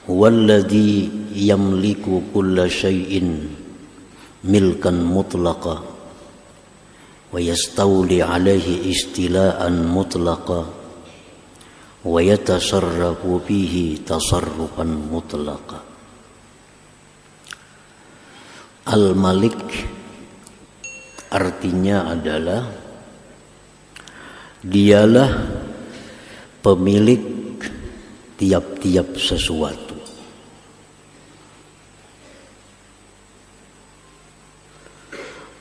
Walladzi yamliku kulla syai'in milkan mutlaqa wa yastawli alaihi istila'an mutlaqa wa yatasarrafu fihi tasarrufan mutlaqa. Al-Malik artinya adalah dialah pemilik tiap-tiap sesuatu.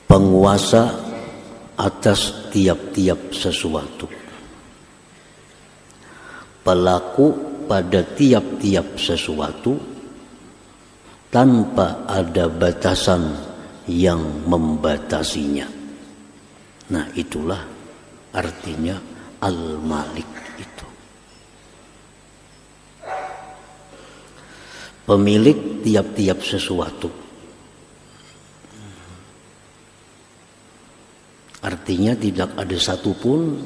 Penguasa atas tiap-tiap sesuatu. Pelaku pada tiap-tiap sesuatu tanpa ada batasan yang membatasinya. Nah, itulah artinya Al-Malik itu. Pemilik tiap-tiap sesuatu. Artinya tidak ada satupun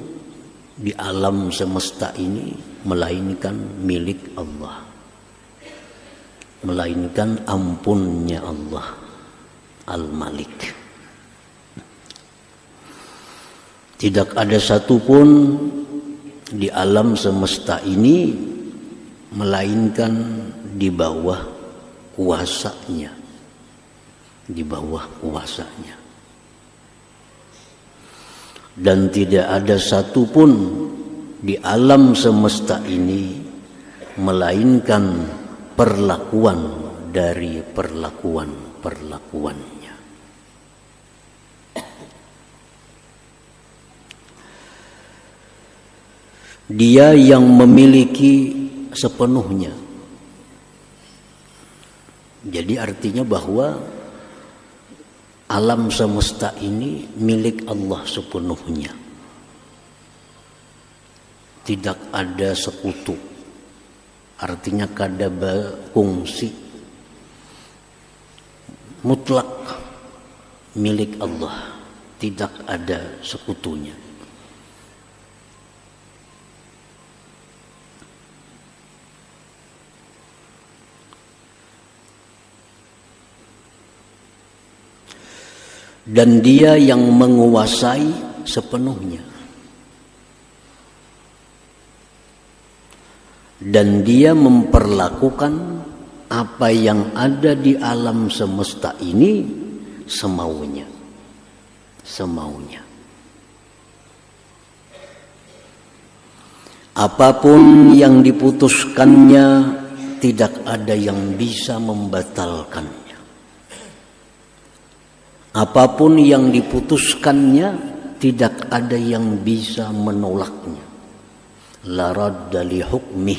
di alam semesta ini melainkan milik Allah, melainkan ampunnya Allah, Al-Malik. Tidak ada satupun di alam semesta ini melainkan di bawah kuasanya, di bawah kuasanya. Dan tidak ada satupun di alam semesta ini melainkan perlakuan dari perlakuan-perlakuannya. Dia yang memiliki sepenuhnya. Jadi artinya bahwa alam semesta ini milik Allah sepenuhnya. Tidak ada sekutu. Artinya kada berfungsi. Mutlak milik Allah. Tidak ada sekutunya. Dan dia yang menguasai sepenuhnya. Dan dia memperlakukan apa yang ada di alam semesta ini semaunya. Semaunya. Apapun yang diputuskannya tidak ada yang bisa membatalkannya. Apapun yang diputuskannya tidak ada yang bisa menolaknya. La radda li hukmih,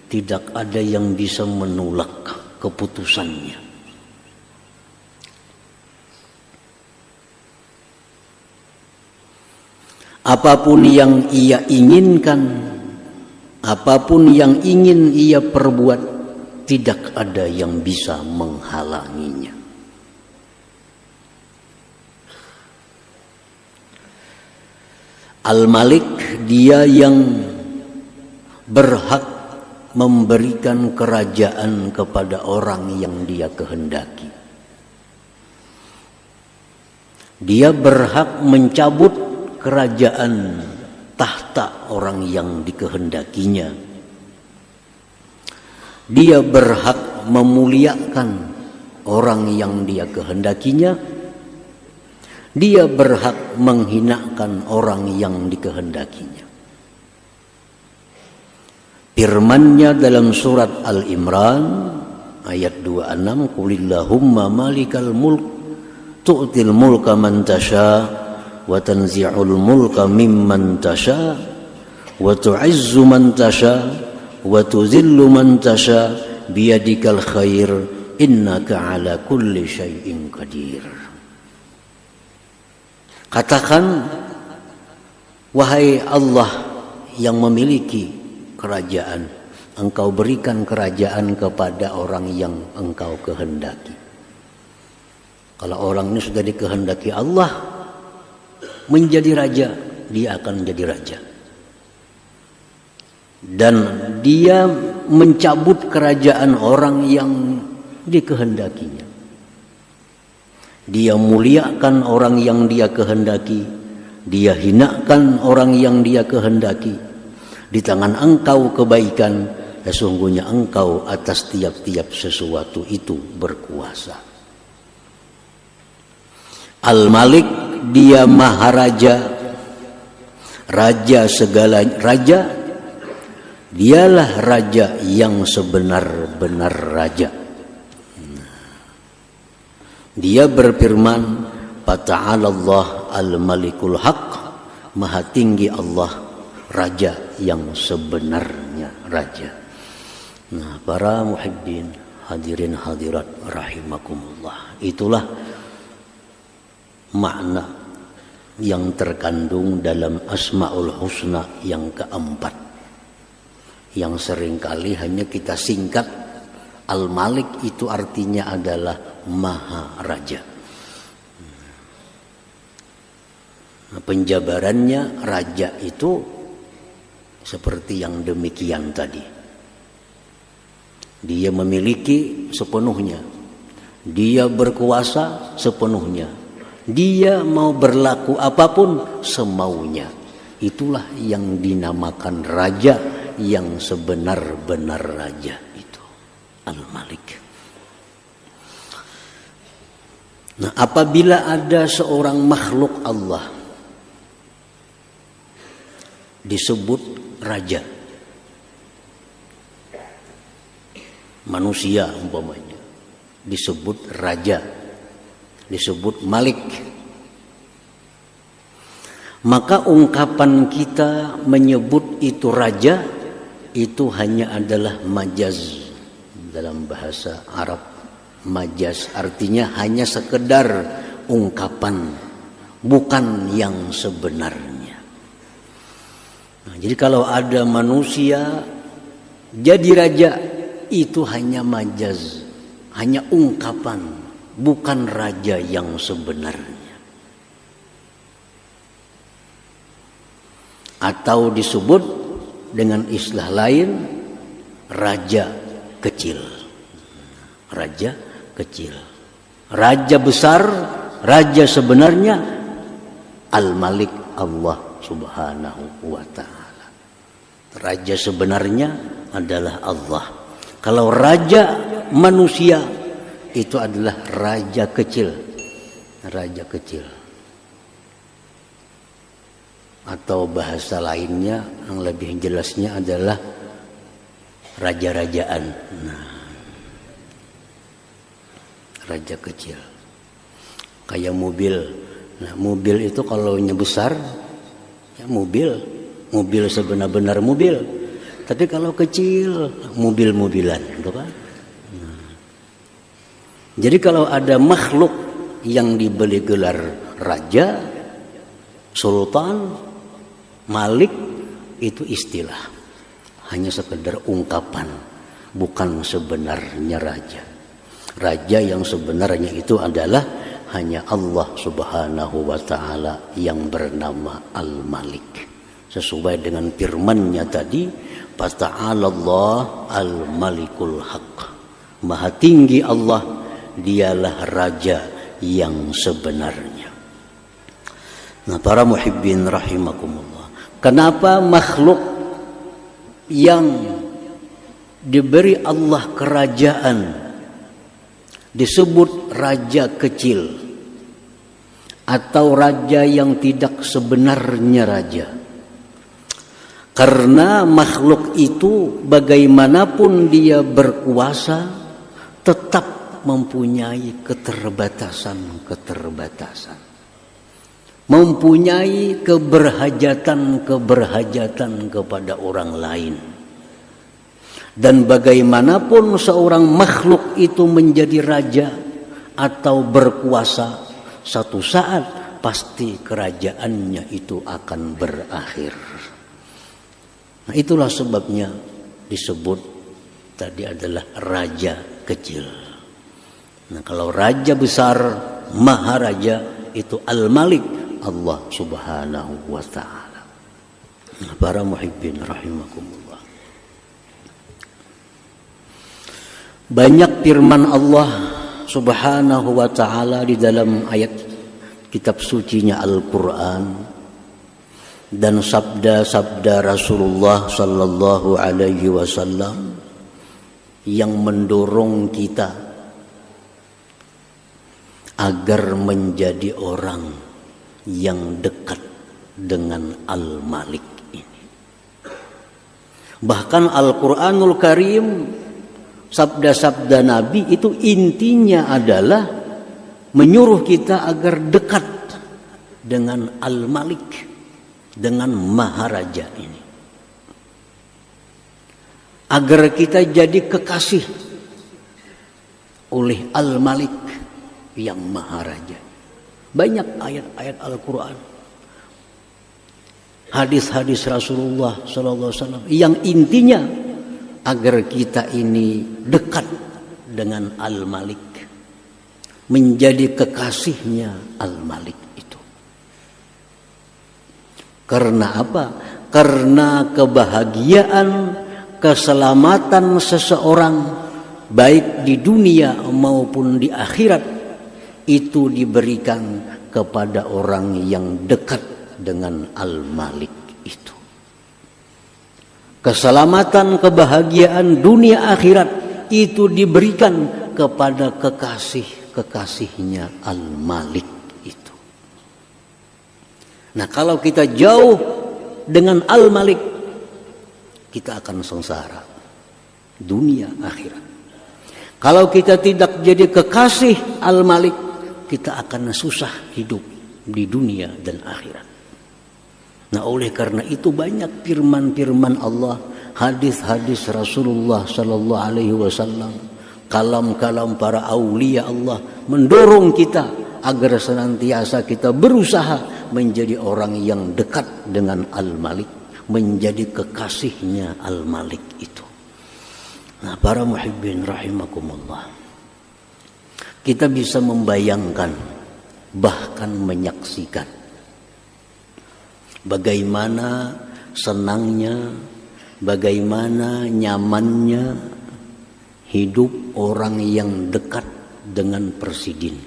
tidak ada yang bisa menolak keputusannya. Apapun yang ia inginkan, apapun yang ingin ia perbuat, tidak ada yang bisa menghalanginya. Al-Malik, dia yang berhak memberikan kerajaan kepada orang yang dia kehendaki. Dia berhak mencabut kerajaan tahta orang yang dikehendakinya. Dia berhak memuliakan orang yang dia kehendakinya. Dia berhak menghinakan orang yang dikehendakinya. Firman-Nya dalam surat Al-Imran ayat 26, "Qulillahumma malikal mulk tu'til mulka man tasha wa tanzi'ul mulka mimman tasha wa tu'izzu man tasha wa tuzillu man tasha biyadikal khair innaka ala kulli syai'in qadir." Katakan, wahai Allah yang memiliki kerajaan, Engkau berikan kerajaan kepada orang yang Engkau kehendaki. Kalau orang ini sudah dikehendaki Allah menjadi raja, dia akan menjadi raja. Dan dia mencabut kerajaan orang yang dikehendakinya. Dia muliakan orang yang dia kehendaki, dia hinakan orang yang dia kehendaki. Di tangan engkau kebaikan, sesungguhnya engkau atas tiap-tiap sesuatu itu berkuasa. Al-Malik, dia Maharaja, raja segala raja. Dialah raja yang sebenar-benar raja. Dia berfirman, "Fata'ala Allah al-Malikul Haq." Maha tinggi Allah, raja yang sebenarnya raja. Nah, para muhibbin, hadirin hadirat rahimakumullah. Itulah makna yang terkandung dalam Asmaul Husna yang keempat, yang seringkali hanya kita singkat. Al-Malik itu artinya adalah Maha Raja. Nah, penjabarannya raja itu seperti yang demikian tadi. Dia memiliki sepenuhnya, dia berkuasa sepenuhnya, dia mau berlaku apapun semaunya. Itulah yang dinamakan raja yang sebenar-benar raja itu, Al-Malik. Nah, apabila ada seorang makhluk Allah disebut raja, manusia umpamanya disebut raja, disebut malik, maka ungkapan kita menyebut itu raja itu hanya adalah majaz. Dalam bahasa Arab, majaz artinya hanya sekedar ungkapan, bukan yang sebenarnya. Nah, jadi kalau ada manusia jadi raja, itu hanya majaz, hanya ungkapan, bukan raja yang sebenarnya. Atau disebut dengan istilah lain, raja kecil. Raja kecil. Raja besar, raja sebenarnya Al-Malik, Allah Subhanahu wa ta'ala. Raja sebenarnya adalah Allah. Kalau raja manusia itu adalah raja kecil. Raja kecil. Atau bahasa lainnya yang lebih jelasnya adalah raja-rajaan. Nah, raja kecil. Kayak mobil. Nah, mobil itu kalau besar, ya mobil sebenar-benar mobil. Tapi kalau kecil, mobil-mobilan, gitu kan? Nah. Jadi kalau ada makhluk yang diberi gelar raja, sultan, malik, itu istilah, hanya sekedar ungkapan, bukan sebenarnya raja. Raja yang sebenarnya itu adalah hanya Allah Subhanahu wa ta'ala yang bernama Al-Malik. Sesuai dengan firman-Nya tadi, "Fata'ala Allah Al-Malikul Haq." Maha tinggi Allah, dialah raja yang sebenarnya. Nah, para muhibbin rahimakumullah, kenapa makhluk yang diberi Allah kerajaan disebut raja kecil atau raja yang tidak sebenarnya raja? Karena makhluk itu bagaimanapun dia berkuasa tetap mempunyai keterbatasan, mempunyai keberhajatan kepada orang lain. Dan bagaimanapun seorang makhluk itu menjadi raja atau berkuasa, satu saat pasti kerajaannya itu akan berakhir. Nah, itulah sebabnya disebut tadi adalah raja kecil. Nah, kalau raja besar, maharaja, itu Al-Malik, Allah Subhanahu wa ta'ala. Nah, para muhibbin rahimakumullah, Banyak firman Allah Subhanahu wa ta'ala di dalam ayat kitab sucinya Al-Quran dan sabda-sabda Rasulullah sallallahu alaihi wasallam yang mendorong kita agar menjadi orang yang dekat dengan Al-Malik ini. Bahkan Al-Quranul Karim, sabda-sabda Nabi itu intinya adalah menyuruh kita agar dekat dengan Al-Malik, dengan Maharaja ini. Agar kita jadi kekasih oleh Al-Malik yang Maharaja. Banyak ayat-ayat Al-Quran, hadis-hadis Rasulullah SAW yang intinya agar kita ini dekat dengan Al-Malik, menjadi kekasihnya Al-Malik itu. Karena apa? Karena kebahagiaan, keselamatan seseorang baik di dunia maupun di akhirat itu diberikan kepada orang yang dekat dengan Al-Malik itu. Keselamatan, kebahagiaan dunia akhirat itu diberikan kepada kekasihnya Al-Malik itu. Nah, kalau kita jauh dengan Al-Malik, kita akan sengsara dunia akhirat. Kalau kita tidak jadi kekasih Al-Malik, kita akan susah hidup di dunia dan akhirat. Nah, oleh karena itu banyak firman-firman Allah, hadis-hadis Rasulullah sallallahu alaihi wasallam, kalam-kalam para aulia Allah mendorong kita agar senantiasa kita berusaha menjadi orang yang dekat dengan Al-Malik, menjadi kekasihnya Al-Malik itu. Nah, para muhibbin rahimakumullah, kita bisa membayangkan, bahkan menyaksikan bagaimana senangnya, bagaimana nyamannya hidup orang yang dekat dengan presiden.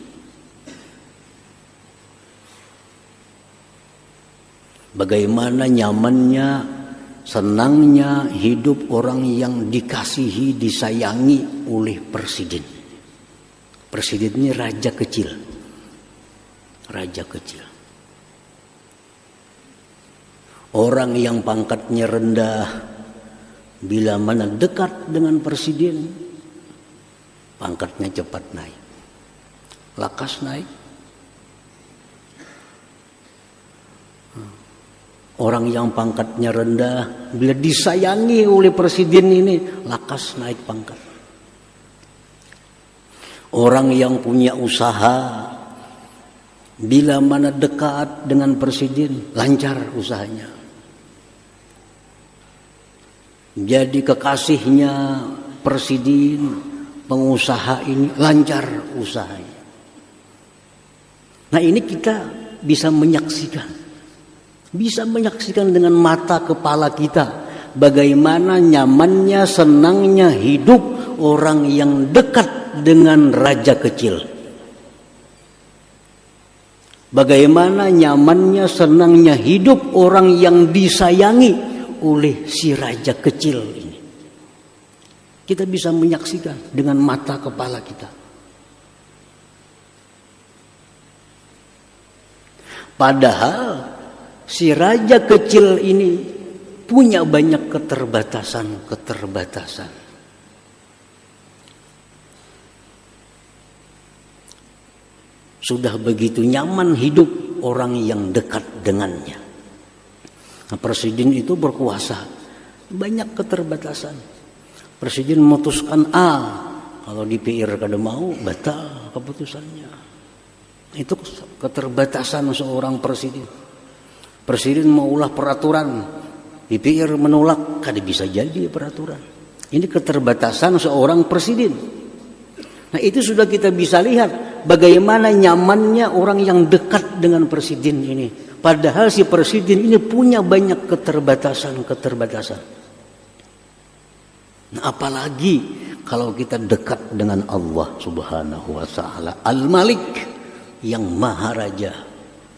Bagaimana nyamannya, senangnya hidup orang yang dikasihi, disayangi oleh presiden. Presiden ini raja kecil. Raja kecil. Orang yang pangkatnya rendah, bila mana dekat dengan presiden, pangkatnya cepat naik. Lakas naik. Orang yang pangkatnya rendah, bila disayangi oleh presiden ini, lakas naik pangkat. Orang yang punya usaha, bila mana dekat dengan presiden, lancar usahanya. Jadi kekasihnya presiden, pengusaha ini lancar usahanya. Nah, ini kita bisa menyaksikan dengan mata kepala kita bagaimana nyamannya, senangnya hidup orang yang dekat dengan raja kecil. Bagaimana nyamannya, senangnya hidup orang yang disayangi oleh si raja kecil ini. Kita bisa menyaksikan dengan mata kepala kita. Padahal si raja kecil ini punya banyak keterbatasan. Sudah begitu nyaman hidup orang yang dekat dengannya. Nah, presiden itu berkuasa, banyak keterbatasan. Presiden memutuskan A, kalau DPR kada mau, batal keputusannya. Itu keterbatasan seorang presiden. Presiden mau ulah peraturan, DPR menolak, kada bisa jadi peraturan. Ini keterbatasan seorang presiden. Nah, itu sudah kita bisa lihat bagaimana nyamannya orang yang dekat dengan presiden ini. Padahal si presiden ini punya banyak keterbatasan. Nah, apalagi kalau kita dekat dengan Allah Subhanahu wa taala Al-Malik yang Maha Raja,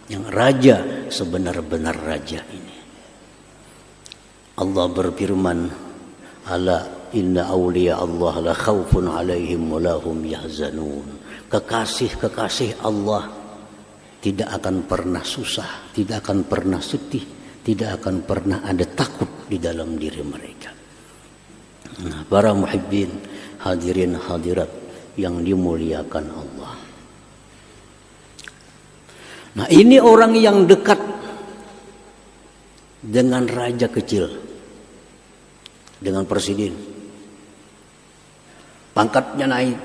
yang raja sebenar-benar raja ini. Allah berfirman, ala inna awliya Allah la khaufun alaihim wa lahum yahzanun. Kekasih-kekasih Allah tidak akan pernah susah, tidak akan pernah sedih, tidak akan pernah ada takut di dalam diri mereka. Nah, para muhibbin, hadirin hadirat yang dimuliakan Allah. Nah, ini orang yang dekat dengan raja kecil, dengan presiden. Pangkatnya naik,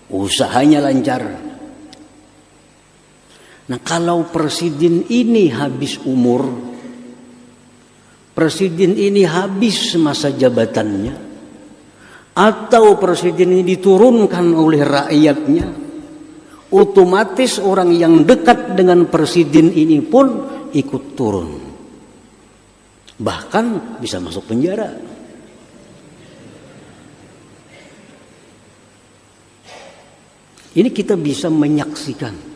usahanya lancar. Nah, kalau presiden ini habis umur, presiden ini habis masa jabatannya, atau presiden ini diturunkan oleh rakyatnya, otomatis orang yang dekat dengan presiden ini pun ikut turun. Bahkan bisa masuk penjara. Ini kita bisa menyaksikan.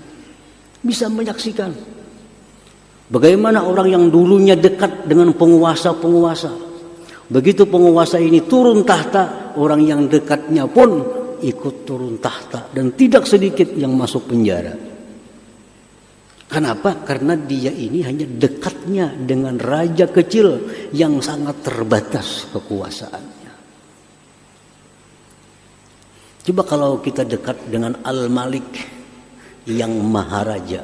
Bagaimana orang yang dulunya dekat dengan penguasa-penguasa, begitu penguasa ini turun tahta, orang yang dekatnya pun ikut turun tahta, dan tidak sedikit yang masuk penjara. Kenapa? Karena dia ini hanya dekatnya dengan raja kecil yang sangat terbatas kekuasaannya. Coba kalau kita dekat dengan Al-Malik yang Maharaja,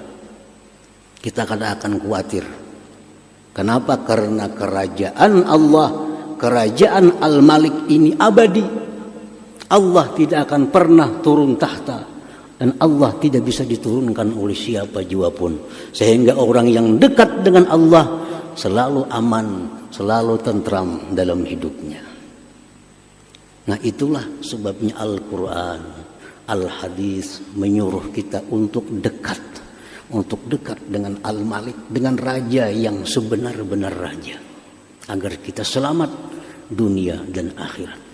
kita akan khawatir. Kenapa? Karena kerajaan Allah, kerajaan Al-Malik ini abadi. Allah tidak akan pernah turun tahta, dan Allah tidak bisa diturunkan oleh siapa jua pun. Sehingga orang yang dekat dengan Allah selalu aman, selalu tentram dalam hidupnya. Nah, itulah sebabnya Al-Quran, Al-Hadis menyuruh kita untuk dekat dengan Al-Malik, dengan raja yang sebenar-benar raja, agar kita selamat dunia dan akhirat.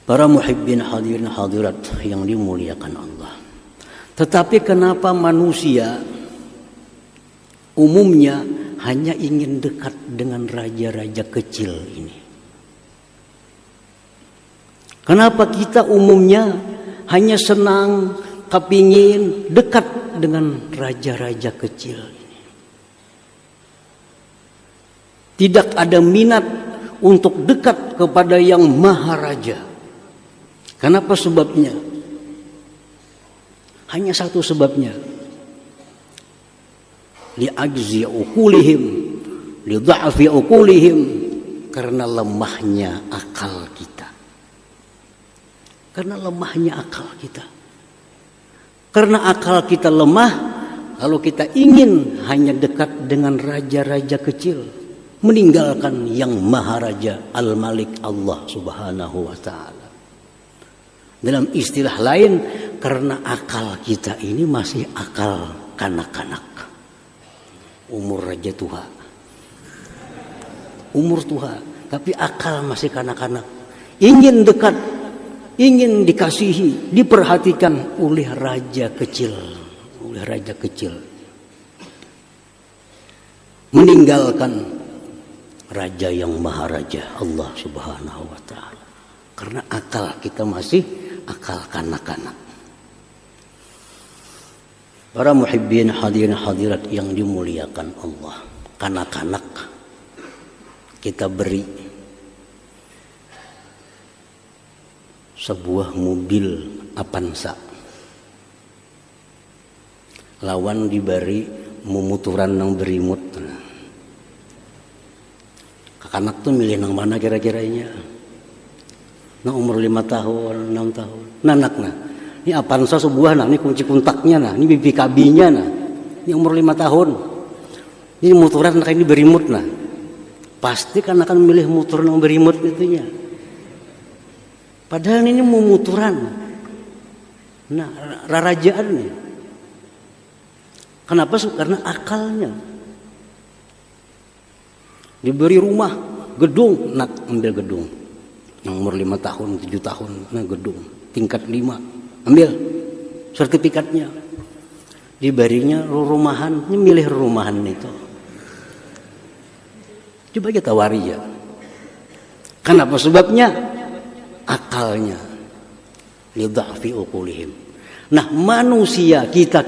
Para muhibbin hadirin hadirat yang dimuliakan Allah. Tetapi kenapa manusia umumnya hanya ingin dekat dengan raja-raja kecil ini? Kenapa kita umumnya hanya senang, kepingin dekat dengan raja-raja kecil ini? Tidak ada minat untuk dekat kepada yang Maharaja. Kenapa sebabnya? Hanya satu sebabnya. Li'ajzi uqulihim, lidha'fi uqulihim, karena lemahnya akal kita. Karena lemahnya akal kita. Karena akal kita lemah, lalu kita ingin hanya dekat dengan raja-raja kecil, meninggalkan yang Maharaja Al-Malik Allah Subhanahu wa taala. Dalam istilah lain, karena akal kita ini masih akal kanak-kanak. Umur raja tua. Umur tua, tapi akal masih kanak-kanak. Ingin dekat, ingin dikasihi, diperhatikan oleh raja kecil, meninggalkan raja yang Maharaja Allah Subhanahu wa taala. Karena akal kita masih akal kanak-kanak. Para muhibbin hadirin hadirat yang dimuliakan Allah, kanak-kanak kita beri sebuah mobil Avanza, lawan diberi mumuturan nang berimut. Kanak tuh milih nang mana kira-kiranya? Nah, umur 5 tahun, 6 tahun. Nanak nah. Ini Avanza sebuah nah, ini kunci kontaknya nah, ini BBKB-nya nah. Ini umur 5 tahun. Ini muturan nah, ini berimut nah. Pasti kan akan milih mutur nang berimut itunya. Padahal ini mumuturan. Nah, rarajaan nih. Kenapa? Karena akalnya. Diberi rumah, gedung, nak ambil gedung. Yang umur 5 tahun, 7 tahun, nah gedung tingkat 5, ambil sertifikatnya. Dibarinya rumahan, milih rumahan itu. Coba aja tawari ya. Kenapa sebabnya? Akalnya. Lidha'fi uqulihim. Nah, manusia kita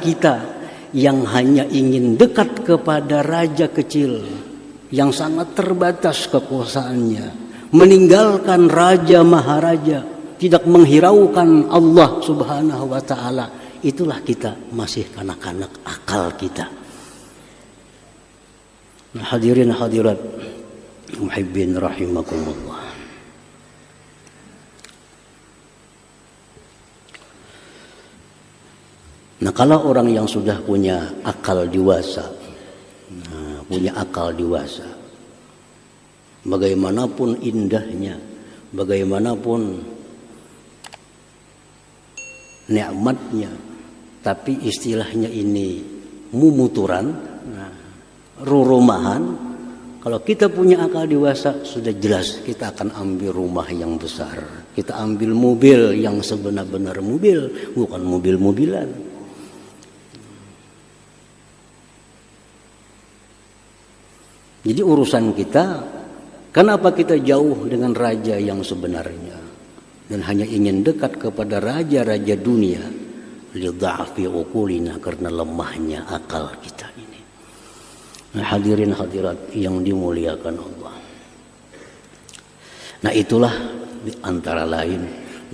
yang hanya ingin dekat kepada raja kecil yang sangat terbatas kekuasaannya, meninggalkan raja maharaja, tidak menghiraukan Allah Subhanahu wa taala, itulah kita masih kanak-kanak akal kita. Nah, hadirin hadirat muhibbin rahimakumullah. Nah, kalau orang yang sudah punya akal dewasa, bagaimanapun indahnya, bagaimanapun nikmatnya, tapi istilahnya ini mumuturan, rumahan. Kalau kita punya akal dewasa, sudah jelas kita akan ambil rumah yang besar. Kita ambil mobil yang sebenar-benar mobil, bukan mobil-mobilan. Jadi urusan kita, kenapa kita jauh dengan raja yang sebenarnya dan hanya ingin dekat kepada raja-raja dunia? Lidha'fi uqulina, karena lemahnya akal kita ini. Nah, hadirin hadirat yang dimuliakan Allah. Nah, itulah di antara lain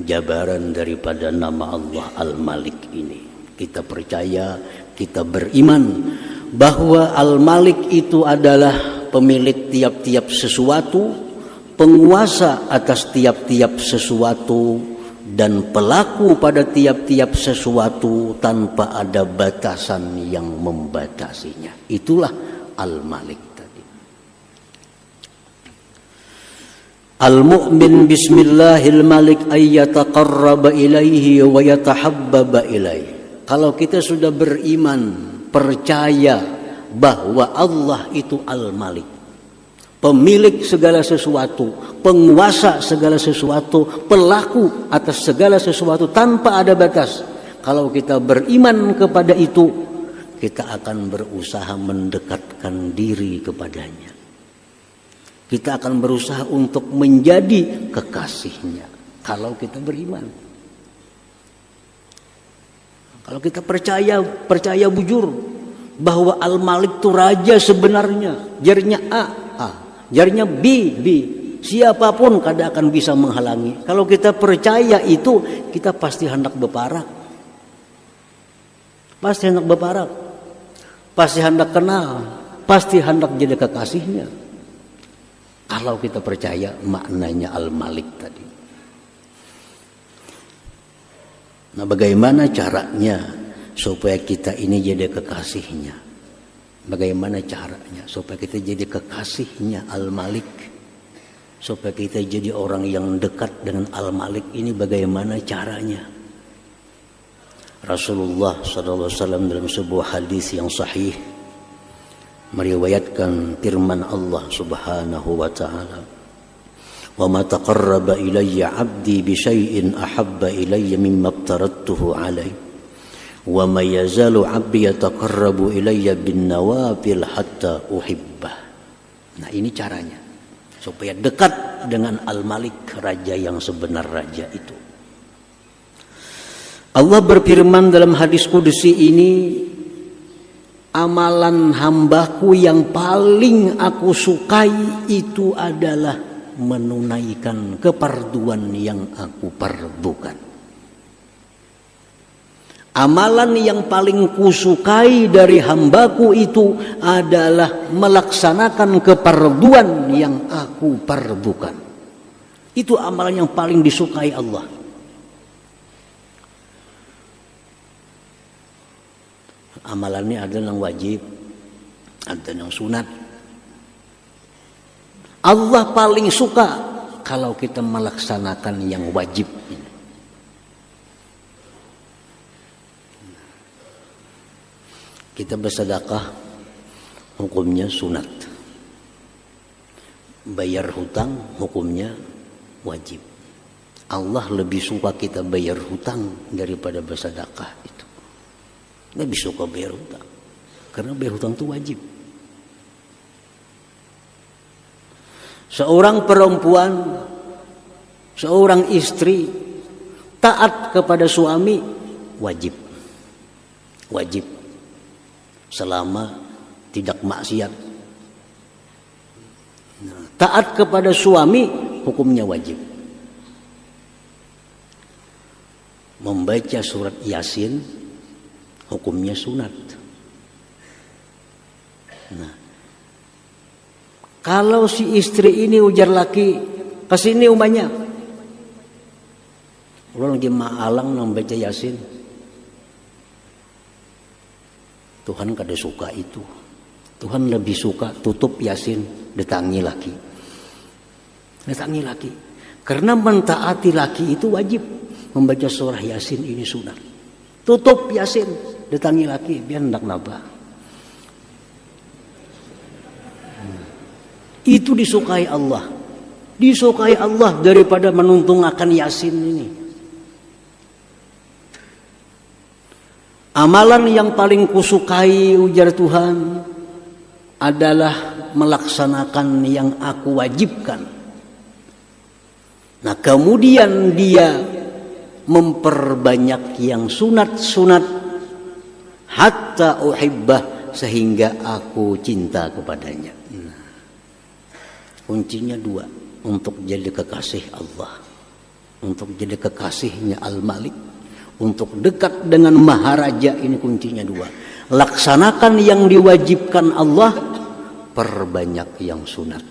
jabaran daripada nama Allah Al-Malik ini. Kita percaya, kita beriman bahwa Al-Malik itu adalah pemilik tiap-tiap sesuatu, penguasa atas tiap-tiap sesuatu, dan pelaku pada tiap-tiap sesuatu tanpa ada batasan yang membatasinya. Itulah Al-Malik tadi. Al-mu'min bismillahil malik ayyataqarraba ilaihi wa yatahabbaba ilaihi. Kalau kita sudah beriman, percaya bahwa Allah itu Al-Malik, pemilik segala sesuatu, penguasa segala sesuatu, pelaku atas segala sesuatu tanpa ada batas. Kalau kita beriman kepada itu, kita akan berusaha mendekatkan diri kepadanya. Kita akan berusaha untuk menjadi kekasihnya. Kalau kita beriman, kalau kita percaya bujur bahwa Al-Malik itu raja sebenarnya, jarinya A, jarinya B. Siapapun kada akan bisa menghalangi. Kalau kita percaya itu, kita pasti hendak berparak. Pasti hendak kenal, pasti hendak jadi kekasihnya. Kalau kita percaya maknanya Al-Malik tadi. Nah, bagaimana caranya supaya kita ini jadi kekasihnya? Bagaimana caranya supaya kita jadi kekasihnya Al-Malik? Supaya kita jadi orang yang dekat dengan Al-Malik ini, bagaimana caranya? Rasulullah SAW dalam sebuah hadis yang sahih meriwayatkan firman Allah Subhanahu wa ta'ala, "Wa ma taqarraba ilayya 'abdi bi syai'in ahabba ilayya mimma aftaradtuhu 'alaihi. Wa ma yazalu 'abdi yataqarrabu ilayya bin nawafil hatta uhibbah." Nah, ini caranya supaya dekat dengan Al-Malik, raja yang sebenar, raja itu. Allah berfirman dalam hadis kudusi ini, amalan hambaku yang paling aku sukai itu adalah menunaikan kefarduan yang aku fardukan. Amalan yang paling kusukai dari hambaku itu adalah melaksanakan kefarduan yang aku fardukan. Itu amalan yang paling disukai Allah. Amalannya ada yang wajib, ada yang sunat. Allah paling suka kalau kita melaksanakan yang wajib ini. Kita bersedekah, hukumnya sunat. Bayar hutang, hukumnya wajib. Allah lebih suka kita bayar hutang daripada bersedekah itu. Lebih suka bayar hutang. Karena bayar hutang itu wajib. Seorang perempuan, seorang istri taat kepada suami wajib. Wajib. Selama tidak maksiat. Nah, taat kepada suami hukumnya wajib. Membaca surat Yasin hukumnya sunat. Nah, kalau si istri ini ujar laki, kesini umanya, ulang jemaah alang membaca Yasin, Tuhan kada suka itu. Tuhan lebih suka tutup Yasin, datangi laki. Datangi laki. Karena mentaati laki itu wajib. Membaca surah Yasin ini sunat. Tutup Yasin, datangi laki, biar hendak napa. Itu disukai Allah. Disukai Allah daripada menuntung akan Yasin ini. Amalan yang paling kusukai ujar Tuhan adalah melaksanakan yang aku wajibkan. Nah, kemudian dia memperbanyak yang sunat-sunat hatta uhibbah, sehingga aku cinta kepadanya. Nah, kuncinya dua, untuk jadi kekasih Allah, untuk jadi kekasihnya Al-Malik, untuk dekat dengan Maharaja. Ini kuncinya dua. Laksanakan yang diwajibkan Allah, perbanyak yang sunat.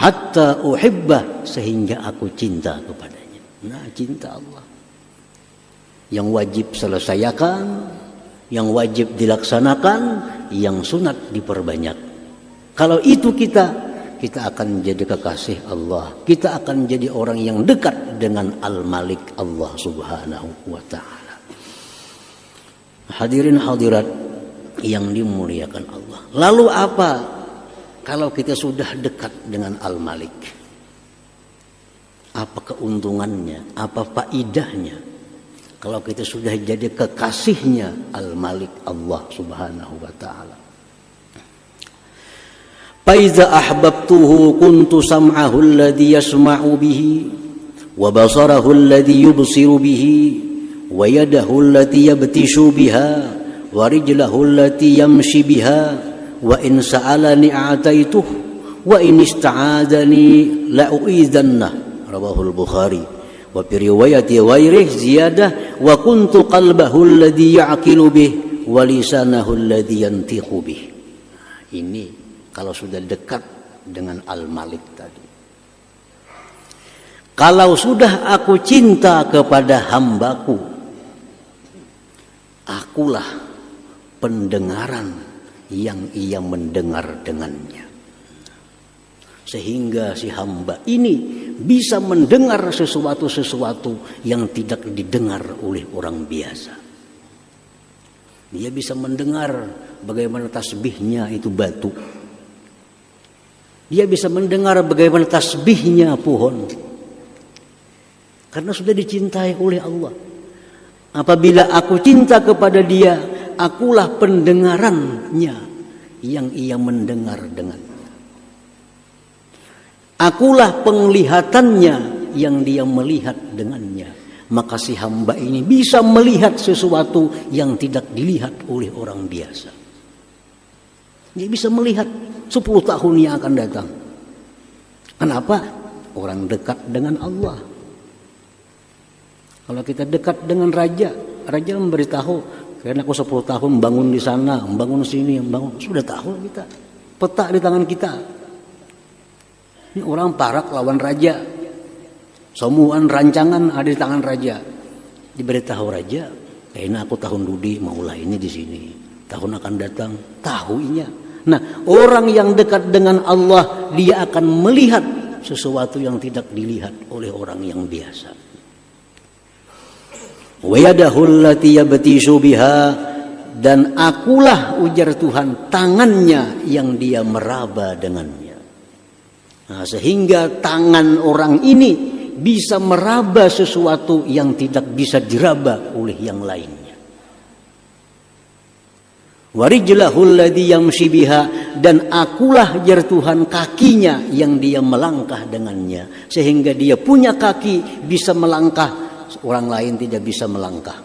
Hatta uhibbah, sehingga aku cinta kepadanya. Nah, cinta Allah. Yang wajib selesaikan, yang wajib dilaksanakan, yang sunat diperbanyak. Kalau itu kita akan jadi kekasih Allah. Kita akan jadi orang yang dekat dengan Al-Malik, Allah Subhanahu wa ta'ala. Hadirin hadirat yang dimuliakan Allah. Lalu apa kalau kita sudah dekat dengan Al-Malik? Apa keuntungannya? Apa faidahnya? Kalau kita sudah jadi kekasihnya Al-Malik, Allah Subhanahu wa ta'ala. Faiza ahbabtuhu kuntu sam'ahu alladhi yasma'u bihi wa basarahu alladhi yubsiru bihi wa yadahu allati yabtishu biha wa rijlahu allati yamshi biha wa in sa'alani a'taituh wa in ista'adani la'u'idzannah. Rawahul Bukhari. Wa fi riwayati ghairihi ziyadah wa kuntu qalbahu alladhi ya'qilu bih wa lisanahu alladhi yantiqu bih. Ini kalau sudah dekat dengan Al-Malik tadi. Kalau sudah aku cinta kepada hambaku, akulah pendengaran yang ia mendengar dengannya. Sehingga si hamba ini bisa mendengar sesuatu yang tidak didengar oleh orang biasa. Dia bisa mendengar bagaimana tasbihnya itu batu. Dia bisa mendengar bagaimana tasbihnya pohon. Karena sudah dicintai oleh Allah. Apabila aku cinta kepada dia, akulah pendengarannya yang ia mendengar dengannya. Akulah penglihatannya yang dia melihat dengannya. Maka si hamba ini bisa melihat sesuatu yang tidak dilihat oleh orang biasa. Dia bisa melihat 10 tahun yang akan datang. Kenapa? Orang dekat dengan Allah. Kalau kita dekat dengan raja, raja memberitahu, karena aku 10 tahun bangun di sana, bangun sini, bangun, sudah tahu kita. Peta di tangan kita. Ini orang parak lawan raja. Semuaan rancangan ada di tangan raja. Diberitahu raja, kayaknya aku tahun dudi maulah ini di sini. Tahun akan datang, tahuinya. Nah, orang yang dekat dengan Allah, dia akan melihat sesuatu yang tidak dilihat oleh orang yang biasa. Wa yadahul lati yabtishu biha, dan akulah ujar Tuhan tangannya yang dia meraba dengannya. Nah, sehingga tangan orang ini bisa meraba sesuatu yang tidak bisa diraba oleh yang lainnya. Warijlahul ladzi yamshi biha, dan akulah jar Tuhan kakinya yang dia melangkah dengannya, sehingga dia punya kaki bisa melangkah, orang lain tidak bisa melangkah.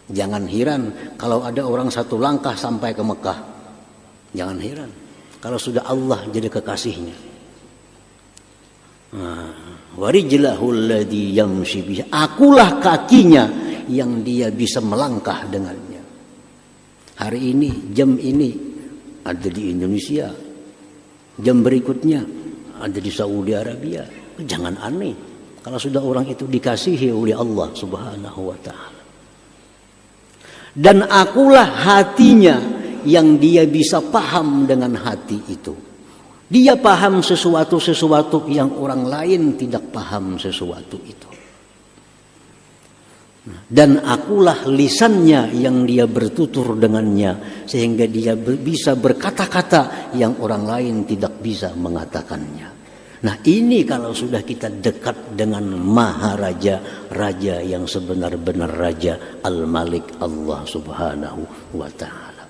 Jangan heran kalau ada orang satu langkah sampai ke Mekah. Jangan heran kalau sudah Allah jadi kekasihnya. Warijlahul ladzi yamshi biha, akulah kakinya yang dia bisa melangkah dengannya. Hari ini, jam ini ada di Indonesia, jam berikutnya ada di Saudi Arabia. Jangan aneh kalau sudah orang itu dikasihi oleh Allah Subhanahu wa ta'ala. Dan akulah hatinya yang dia bisa paham dengan hati itu. Dia paham sesuatu yang orang lain tidak paham sesuatu itu. Dan akulah lisannya yang dia bertutur dengannya, sehingga dia bisa berkata-kata yang orang lain tidak bisa mengatakannya. Nah, ini kalau sudah kita dekat dengan Maharaja, Raja yang sebenar-benar Raja, Al-Malik, Allah Subhanahu wa ta'ala.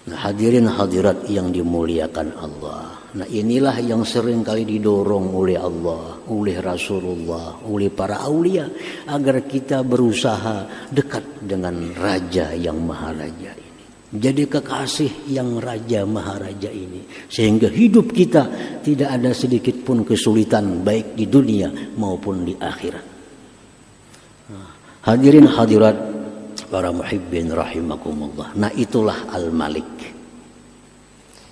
Nah, hadirin hadirat yang dimuliakan Allah. Nah, inilah yang sering kali didorong oleh Allah, oleh Rasulullah, oleh para aulia, agar kita berusaha dekat dengan Raja yang Maharaja ini. Jadi kekasih yang Raja Maharaja ini, sehingga hidup kita tidak ada sedikit pun kesulitan, baik di dunia maupun di akhirat. Nah, hadirin hadirat para muhibbin rahimakumullah. Nah, itulah Al-Malik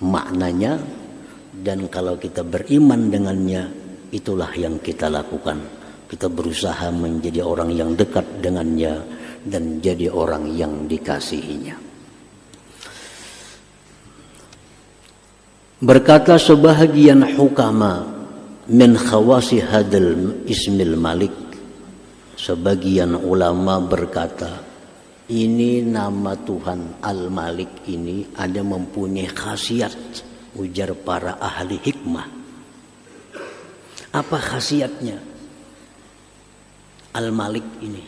maknanya. Dan kalau kita beriman dengannya, itulah yang kita lakukan. Kita berusaha menjadi orang yang dekat dengannya dan jadi orang yang dikasihinya. Berkata sebahagian hukama min khawasi hadal ismil malik. Sebagian ulama berkata, ini nama Tuhan Al-Malik ini ada mempunyai khasiat. Ujar para ahli hikmah. Apa khasiatnya Al-Malik ini?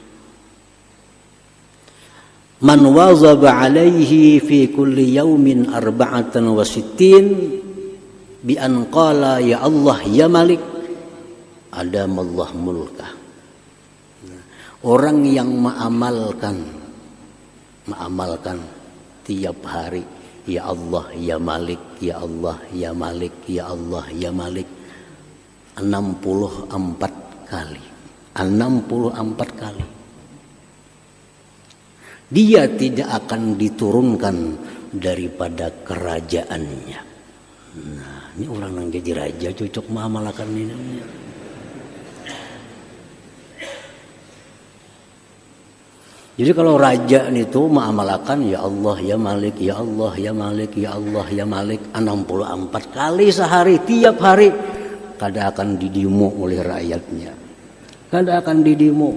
Man wazaba alaihi fi kulli yaumin 64 bi an qala ya Allah ya Malik adamallah mulkah. Orang yang mengamalkan tiap hari, ya Allah ya Malik, ya Allah ya Malik, ya Allah ya Malik, 64 kali. 64 kali. Dia tidak akan diturunkan daripada kerajaannya. Nah, ini orang yang jadi raja cocok mengamalkan ini. Jadi kalau raja itu mengamalkan ya Allah ya Malik, ya Allah ya Malik, ya Allah ya Malik 64 kali sehari, tiap hari, kada akan didemo oleh rakyatnya. Kada akan didemo.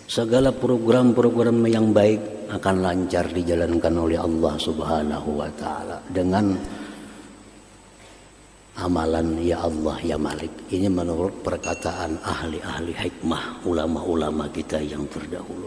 Segala program-program yang baik akan lancar dijalankan oleh Allah Subhanahu wa ta'ala dengan amalan ya Allah ya Malik. Ini menurut perkataan ahli-ahli hikmah, ulama-ulama kita yang terdahulu.